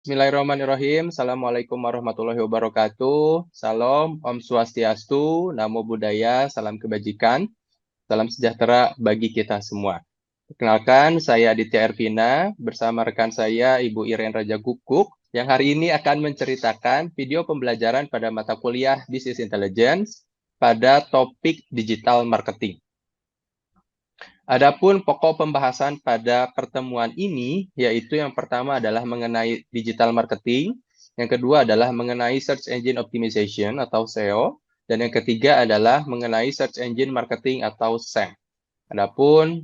Bismillahirrahmanirrahim. Assalamualaikum warahmatullahi wabarakatuh. Salam, Om Swastiastu, Namo Buddhaya, salam kebajikan, salam sejahtera bagi kita semua. Perkenalkan, saya Aditya Ervina bersama rekan saya Ibu Iren Raja Guguk yang hari ini akan menceritakan video pembelajaran pada mata kuliah Business Intelligence pada topik digital marketing. Adapun pokok pembahasan pada pertemuan ini, yaitu yang pertama adalah mengenai digital marketing, yang kedua adalah mengenai search engine optimization atau SEO, dan yang ketiga adalah mengenai search engine marketing atau SEM. Adapun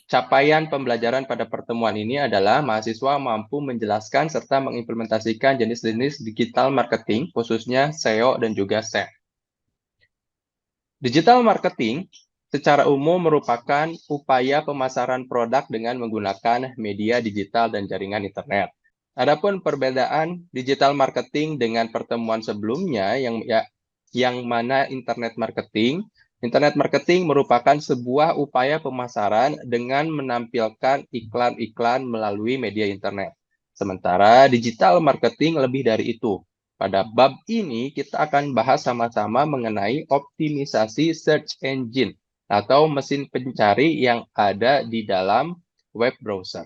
capaian pembelajaran pada pertemuan ini adalah mahasiswa mampu menjelaskan serta mengimplementasikan jenis-jenis digital marketing, khususnya SEO dan juga SEM. Digital marketing secara umum merupakan upaya pemasaran produk dengan menggunakan media digital dan jaringan internet. Adapun perbedaan digital marketing dengan pertemuan sebelumnya yang mana internet marketing merupakan sebuah upaya pemasaran dengan menampilkan iklan-iklan melalui media internet. Sementara digital marketing lebih dari itu. Pada bab ini, kita akan bahas sama-sama mengenai optimisasi search engine atau mesin pencari yang ada di dalam web browser.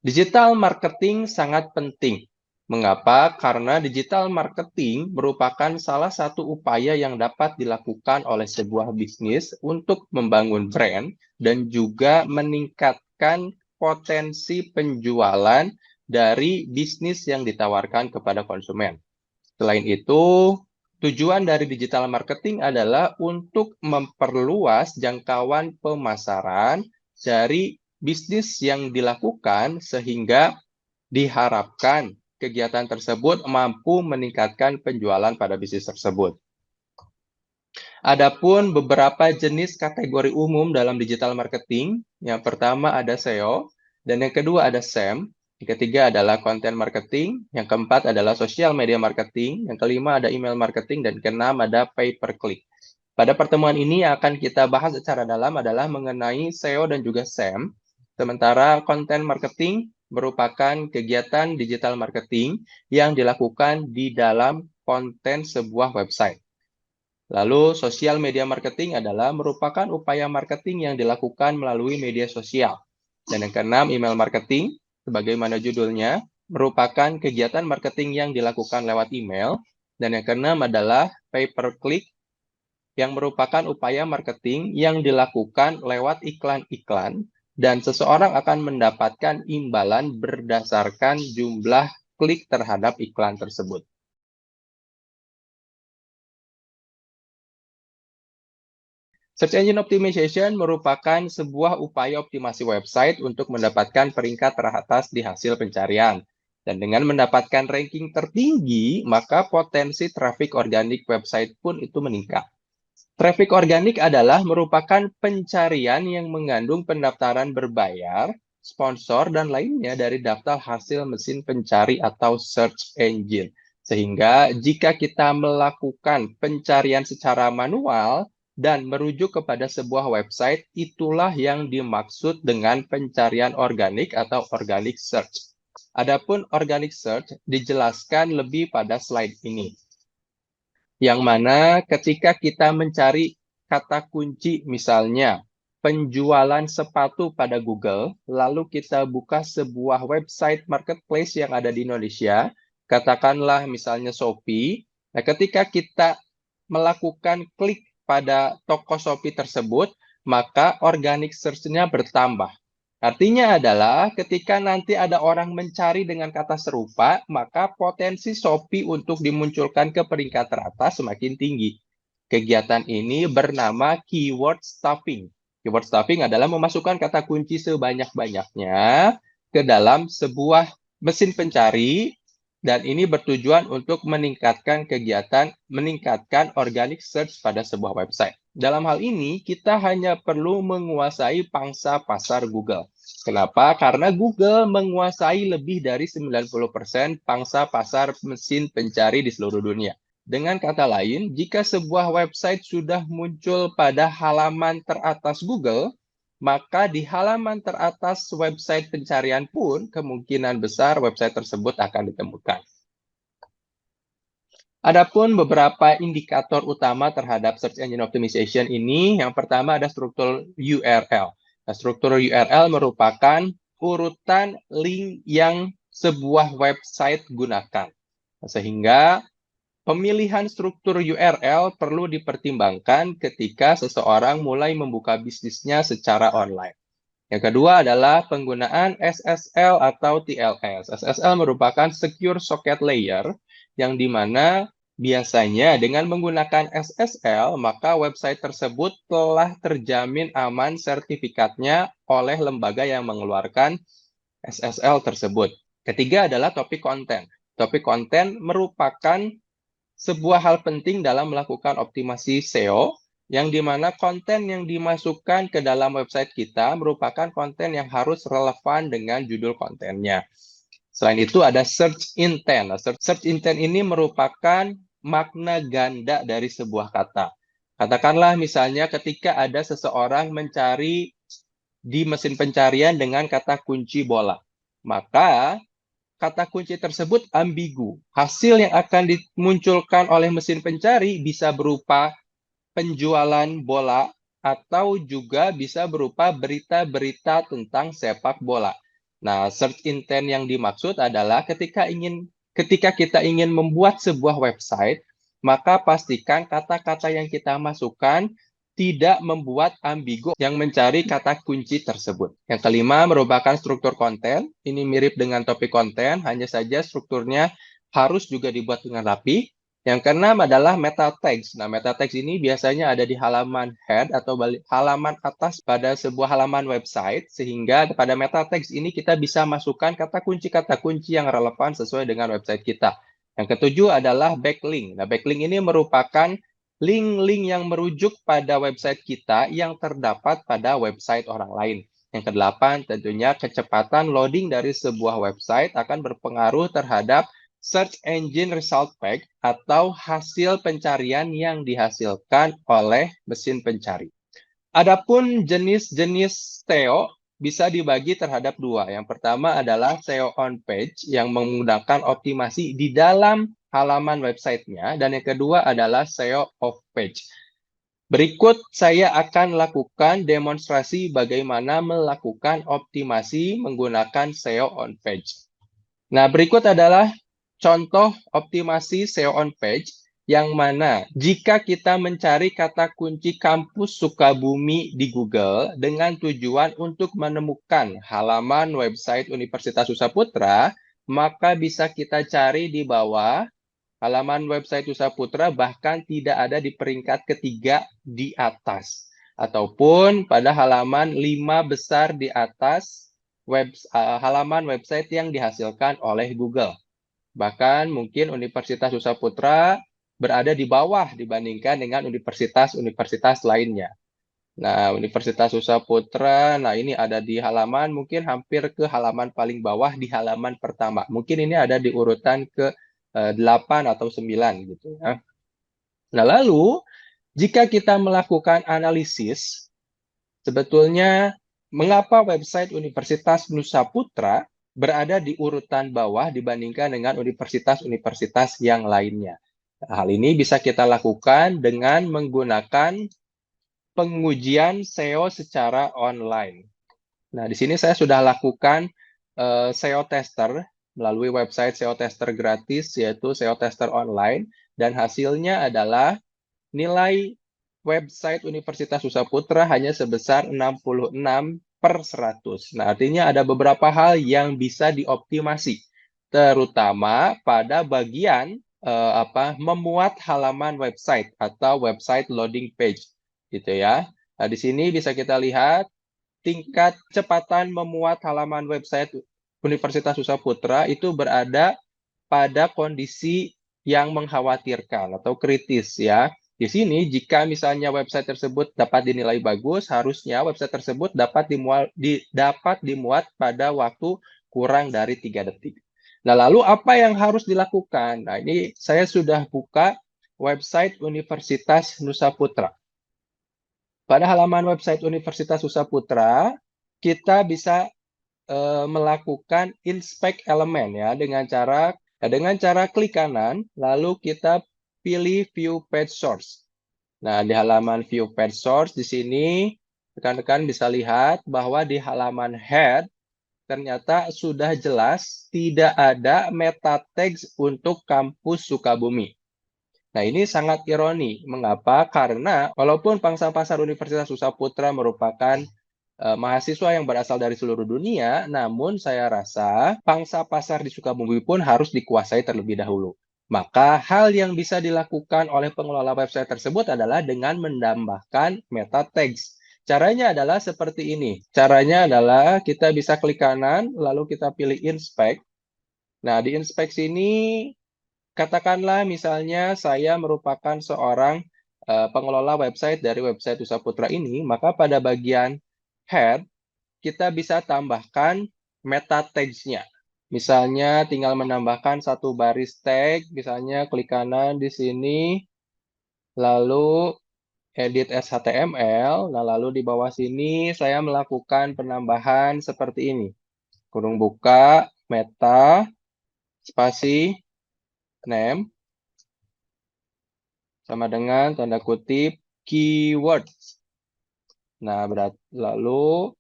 Digital marketing sangat penting. Mengapa? Karena digital marketing merupakan salah satu upaya yang dapat dilakukan oleh sebuah bisnis untuk membangun brand dan juga meningkatkan potensi penjualan dari bisnis yang ditawarkan kepada konsumen. Selain itu, tujuan dari digital marketing adalah untuk memperluas jangkauan pemasaran dari bisnis yang dilakukan sehingga diharapkan kegiatan tersebut mampu meningkatkan penjualan pada bisnis tersebut. Adapun beberapa jenis kategori umum dalam digital marketing, yang pertama ada SEO, dan yang kedua ada SEM, yang ketiga adalah content marketing, yang keempat adalah social media marketing, yang kelima ada email marketing, dan keenam ada pay per click. Pada pertemuan ini akan kita bahas secara dalam adalah mengenai SEO dan juga SEM, sementara content marketing merupakan kegiatan digital marketing yang dilakukan di dalam konten sebuah website. Lalu, social media marketing adalah merupakan upaya marketing yang dilakukan melalui media sosial. Dan yang keenam, email marketing, sebagaimana judulnya, merupakan kegiatan marketing yang dilakukan lewat email. Dan yang keenam adalah pay per click, yang merupakan upaya marketing yang dilakukan lewat iklan-iklan, dan seseorang akan mendapatkan imbalan berdasarkan jumlah klik terhadap iklan tersebut. Search Engine Optimization merupakan sebuah upaya optimasi website untuk mendapatkan peringkat teratas di hasil pencarian. Dan dengan mendapatkan ranking tertinggi, maka potensi traffic organik website pun itu meningkat. Traffic organik adalah merupakan pencarian yang mengandung pendaftaran berbayar, sponsor, dan lainnya dari daftar hasil mesin pencari atau search engine. Sehingga jika kita melakukan pencarian secara manual dan merujuk kepada sebuah website, itulah yang dimaksud dengan pencarian organik atau organic search. Adapun organic search dijelaskan lebih pada slide ini. Yang mana ketika kita mencari kata kunci misalnya penjualan sepatu pada Google, lalu kita buka sebuah website marketplace yang ada di Indonesia, katakanlah misalnya Shopee. Nah, ketika kita melakukan klik pada toko Shopee tersebut, maka organic search-nya bertambah. Artinya adalah ketika nanti ada orang mencari dengan kata serupa, maka potensi Shopee untuk dimunculkan ke peringkat teratas semakin tinggi. Kegiatan ini bernama keyword stuffing. Keyword stuffing adalah memasukkan kata kunci sebanyak-banyaknya ke dalam sebuah mesin pencari, dan ini bertujuan untuk meningkatkan organic search pada sebuah website. Dalam hal ini, kita hanya perlu menguasai pangsa pasar Google. Kenapa? Karena Google menguasai lebih dari 90% pangsa pasar mesin pencari di seluruh dunia. Dengan kata lain, jika sebuah website sudah muncul pada halaman teratas Google, maka di halaman teratas website pencarian pun kemungkinan besar website tersebut akan ditemukan. Adapun beberapa indikator utama terhadap search engine optimization ini, yang pertama ada struktur URL. Nah, struktur URL merupakan urutan link yang sebuah website gunakan. Sehingga pemilihan struktur URL perlu dipertimbangkan ketika seseorang mulai membuka bisnisnya secara online. Yang kedua adalah penggunaan SSL atau TLS. SSL merupakan Secure Socket Layer, yang dimana biasanya dengan menggunakan SSL, maka website tersebut telah terjamin aman sertifikatnya oleh lembaga yang mengeluarkan SSL tersebut. Ketiga adalah topik konten. Topik konten merupakan sebuah hal penting dalam melakukan optimasi SEO, yang dimana konten yang dimasukkan ke dalam website kita merupakan konten yang harus relevan dengan judul kontennya. Selain itu ada search intent. Search intent ini merupakan makna ganda dari sebuah kata. Katakanlah misalnya ketika ada seseorang mencari di mesin pencarian dengan kata kunci bola, maka kata kunci tersebut ambigu. Hasil yang akan dimunculkan oleh mesin pencari bisa berupa penjualan bola atau juga bisa berupa berita-berita tentang sepak bola. Nah, search intent yang dimaksud adalah ketika kita ingin membuat sebuah website, maka pastikan kata-kata yang kita masukkan tidak membuat ambigu yang mencari kata kunci tersebut. Yang kelima merupakan struktur konten. Ini mirip dengan topik konten, hanya saja strukturnya harus juga dibuat dengan rapi. Yang keenam adalah meta tags. Nah, meta tags ini biasanya ada di halaman head atau halaman atas pada sebuah halaman website, sehingga pada meta tags ini kita bisa masukkan kata kunci yang relevan sesuai dengan website kita. Yang ketujuh adalah backlink. Nah, backlink ini merupakan link-link yang merujuk pada website kita yang terdapat pada website orang lain. Yang kedelapan, tentunya kecepatan loading dari sebuah website akan berpengaruh terhadap search engine result page atau hasil pencarian yang dihasilkan oleh mesin pencari. Adapun jenis-jenis SEO bisa dibagi terhadap dua. Yang pertama adalah SEO on page yang menggunakan optimasi di dalam halaman websitenya, dan yang kedua adalah SEO off page. Berikut saya akan lakukan demonstrasi bagaimana melakukan optimasi menggunakan SEO on page. Nah, berikut adalah contoh optimasi SEO on page, yang mana jika kita mencari kata kunci kampus Sukabumi di Google dengan tujuan untuk menemukan halaman website Universitas Usaputra, maka bisa kita cari di bawah halaman website Usaputra, bahkan tidak ada di peringkat ketiga di atas, ataupun pada halaman 5 besar di atas halaman website yang dihasilkan oleh Google. Bahkan mungkin Universitas Usaputra berada di bawah dibandingkan dengan universitas-universitas lainnya. Nah, Universitas Usaputra, nah ini ada di halaman mungkin hampir ke halaman paling bawah di halaman pertama. Mungkin ini ada di urutan ke 8 atau 9 gitu ya. Nah, lalu jika kita melakukan analisis, sebetulnya mengapa website Universitas Nusaputra berada di urutan bawah dibandingkan dengan universitas-universitas yang lainnya? Hal ini bisa kita lakukan dengan menggunakan pengujian SEO secara online. Nah, di sini saya sudah lakukan SEO tester melalui website SEO tester gratis, yaitu SEO tester online, dan hasilnya adalah nilai website Universitas Usaputra hanya sebesar 66/100. Nah, artinya ada beberapa hal yang bisa dioptimasi, terutama pada bagian memuat halaman website atau website loading page, gitu ya. Nah, di sini bisa kita lihat tingkat kecepatan memuat halaman website Universitas Usaputra itu berada pada kondisi yang mengkhawatirkan atau kritis ya. Di sini jika misalnya website tersebut dapat dinilai bagus, harusnya website tersebut dapat dimuat pada waktu kurang dari 3 detik. Nah, lalu apa yang harus dilakukan? Nah, ini saya sudah buka website Universitas Nusa Putra. Pada halaman website Universitas Nusa Putra, kita bisa melakukan inspect elemen ya dengan cara klik kanan, lalu kita pilih view page source. Nah, di halaman view page source di sini rekan-rekan bisa lihat bahwa di halaman head ternyata sudah jelas tidak ada meta tags untuk kampus Sukabumi. Nah, ini sangat ironi. Mengapa? Karena walaupun pangsa pasar Universitas Nusa Putra merupakan mahasiswa yang berasal dari seluruh dunia, namun saya rasa pangsa pasar di Sukabumi pun harus dikuasai terlebih dahulu. Maka hal yang bisa dilakukan oleh pengelola website tersebut adalah dengan menambahkan meta tags. Caranya adalah seperti ini. Caranya adalah kita bisa klik kanan, lalu kita pilih inspect. Nah, di inspect sini katakanlah misalnya saya merupakan seorang pengelola website dari website Nusa Putra ini, maka pada bagian head kita bisa tambahkan meta tags-nya. Misalnya tinggal menambahkan satu baris tag, misalnya klik kanan di sini, lalu edit HTML, nah lalu di bawah sini saya melakukan penambahan seperti ini. Kurung buka, meta, spasi, name, sama dengan tanda kutip keywords. Nah, lalu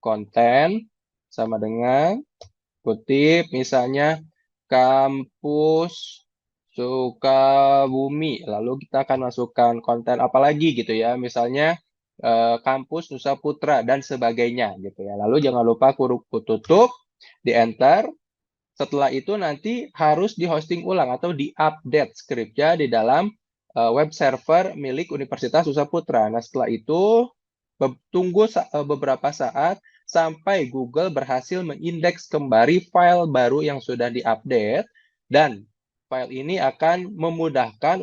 konten sama dengan kutip misalnya kampus Sukabumi. Lalu kita akan masukkan konten apa lagi gitu ya. Misalnya kampus Nusa Putra dan sebagainya gitu ya. Lalu jangan lupa kurung tutup, di enter. Setelah itu nanti harus di-hosting ulang atau di-update skripnya di dalam web server milik Universitas Nusa Putra. Nah, setelah itu tunggu beberapa saat sampai Google berhasil mengindeks kembali file baru yang sudah diupdate, dan file ini akan memudahkan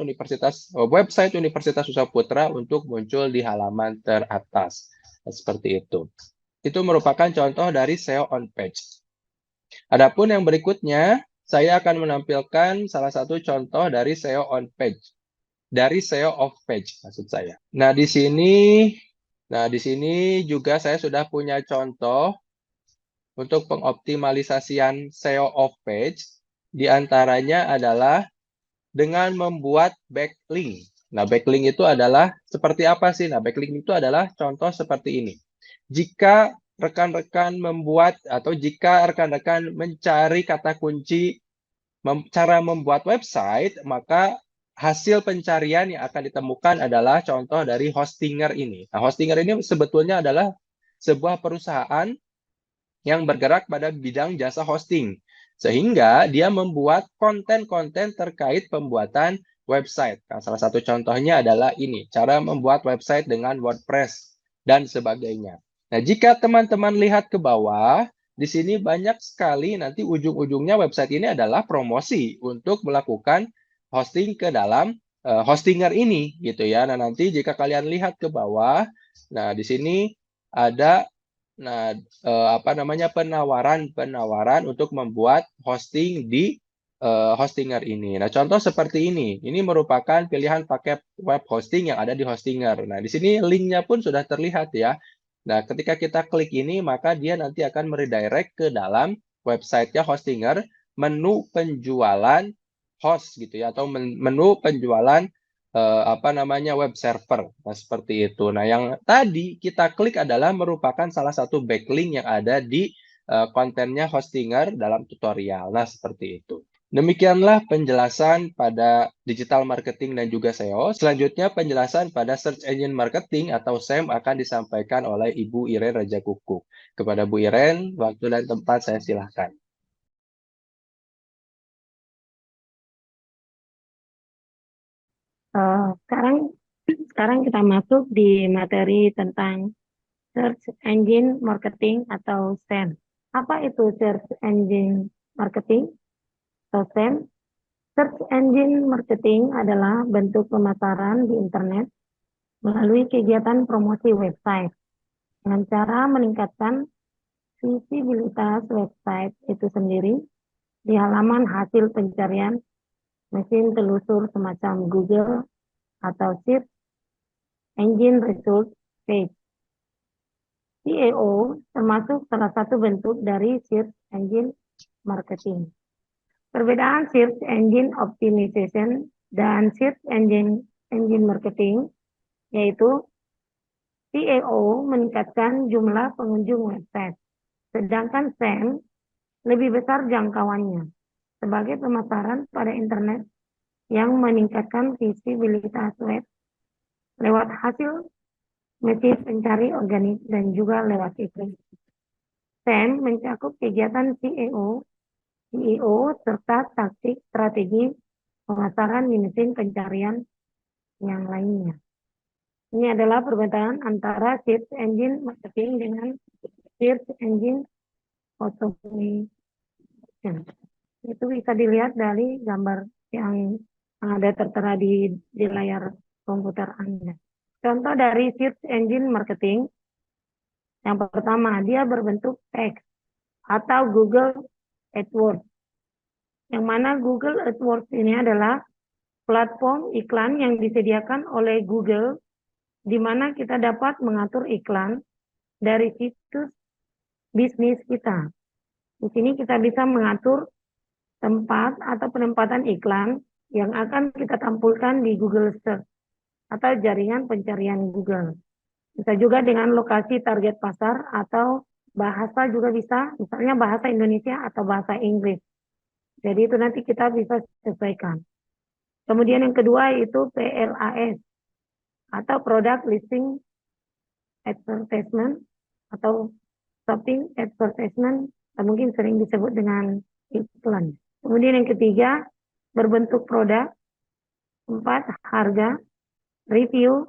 website Universitas Nusa Putra untuk muncul di halaman teratas. Nah, seperti itu. Itu merupakan contoh dari SEO on page. Adapun yang berikutnya, saya akan menampilkan salah satu contoh dari SEO on page. Dari SEO off page maksud saya. Nah, di sini juga saya sudah punya contoh untuk pengoptimalisasian SEO off page. Di antaranya adalah dengan membuat backlink. Nah, backlink itu adalah seperti apa sih? Nah, backlink itu adalah contoh seperti ini. Jika rekan-rekan membuat atau jika rekan-rekan mencari kata kunci cara membuat website, maka hasil pencarian yang akan ditemukan adalah contoh dari Hostinger ini. Nah, Hostinger ini sebetulnya adalah sebuah perusahaan yang bergerak pada bidang jasa hosting. Sehingga dia membuat konten-konten terkait pembuatan website. Nah, salah satu contohnya adalah ini, cara membuat website dengan WordPress dan sebagainya. Nah, jika teman-teman lihat ke bawah, di sini banyak sekali nanti ujung-ujungnya website ini adalah promosi untuk melakukan hosting ke dalam Hostinger ini gitu ya. Nah, nanti jika kalian lihat ke bawah, nah di sini ada penawaran untuk membuat hosting di Hostinger ini. Nah, contoh seperti ini. Ini merupakan pilihan paket web hosting yang ada di Hostinger. Nah, di sini linknya pun sudah terlihat ya. Nah, ketika kita klik ini, maka dia nanti akan meredirect ke dalam websitenya Hostinger, menu penjualan host gitu ya, atau menu penjualan web server. Nah, seperti itu. Nah, yang tadi kita klik adalah merupakan salah satu backlink yang ada di kontennya Hostinger dalam tutorial. Nah, seperti itu. Demikianlah penjelasan pada digital marketing dan juga SEO. Selanjutnya penjelasan pada search engine marketing atau SEM akan disampaikan oleh Ibu Iren Rajakuku. Kepada Bu Iren, waktu dan tempat saya silahkan. Sekarang kita masuk di materi tentang Search Engine Marketing atau SEM. Apa itu Search Engine Marketing atau SEM? Search Engine Marketing adalah bentuk pemasaran di internet melalui kegiatan promosi website dengan cara meningkatkan visibilitas website itu sendiri di halaman hasil pencarian mesin telusur semacam Google atau Search Engine Result Page. SEO termasuk salah satu bentuk dari Search Engine Marketing. Perbedaan Search Engine Optimization dan Search Engine Marketing yaitu SEO meningkatkan jumlah pengunjung website, sedangkan SEM lebih besar jangkauannya sebagai pemasaran pada internet yang meningkatkan visibilitas web lewat hasil mesin pencari organik dan juga lewat iklan. SEM mencakup kegiatan SEO serta taktik strategi pemasaran di mesin pencarian yang lainnya. Ini adalah perbedaan antara Search Engine Marketing dengan Search Engine Automation. Itu bisa dilihat dari gambar yang ada tertera di layar komputer Anda. Contoh dari Search Engine Marketing, yang pertama, dia berbentuk teks atau Google AdWords. Yang mana Google AdWords ini adalah platform iklan yang disediakan oleh Google di mana kita dapat mengatur iklan dari situs bisnis kita. Di sini kita bisa mengatur tempat atau penempatan iklan yang akan kita tampilkan di Google Search atau jaringan pencarian Google. Bisa juga dengan lokasi target pasar atau bahasa juga bisa, misalnya bahasa Indonesia atau bahasa Inggris. Jadi itu nanti kita bisa sesuaikan. Kemudian yang kedua itu PLAS atau Product Listing Advertisement atau Shopping Advertisement, atau mungkin sering disebut dengan iklan. Kemudian yang ketiga berbentuk produk, 4 harga, review,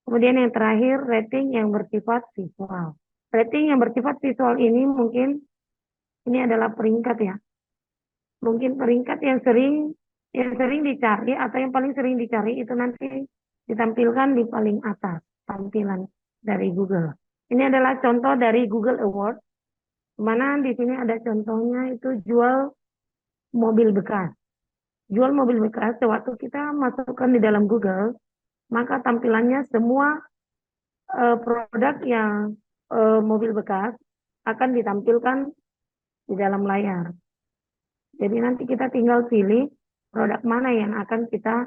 kemudian yang terakhir rating yang bersifat visual. Rating yang bersifat visual ini mungkin ini adalah peringkat ya. Mungkin peringkat yang sering dicari atau yang paling sering dicari itu nanti ditampilkan di paling atas tampilan dari Google. Ini adalah contoh dari Google Award, mana di sini ada contohnya itu jual mobil bekas. Jual mobil bekas, sewaktu kita masukkan di dalam Google, maka tampilannya semua produk yang mobil bekas akan ditampilkan di dalam layar. Jadi nanti kita tinggal pilih produk mana yang akan kita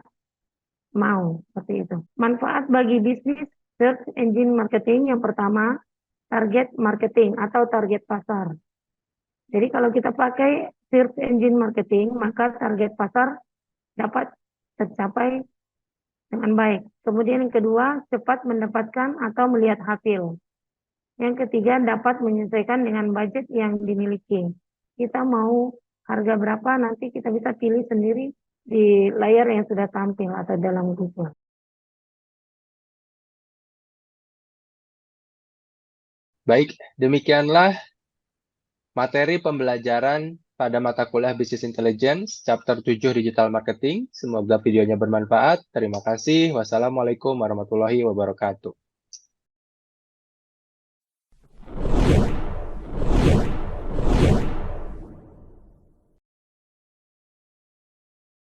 mau, seperti itu. Manfaat bagi bisnis Search Engine Marketing yang pertama, target marketing atau target pasar. Jadi kalau kita pakai Search Engine Marketing, maka target pasar dapat tercapai dengan baik. Kemudian yang kedua, cepat mendapatkan atau melihat hasil. Yang ketiga, dapat menyesuaikan dengan budget yang dimiliki. Kita mau harga berapa, nanti kita bisa pilih sendiri di layar yang sudah tampil atau dalam Google. Baik, demikianlah materi pembelajaran pada mata kuliah Business Intelligence, Chapter 7 Digital Marketing. Semoga videonya bermanfaat. Terima kasih. Wassalamualaikum warahmatullahi wabarakatuh.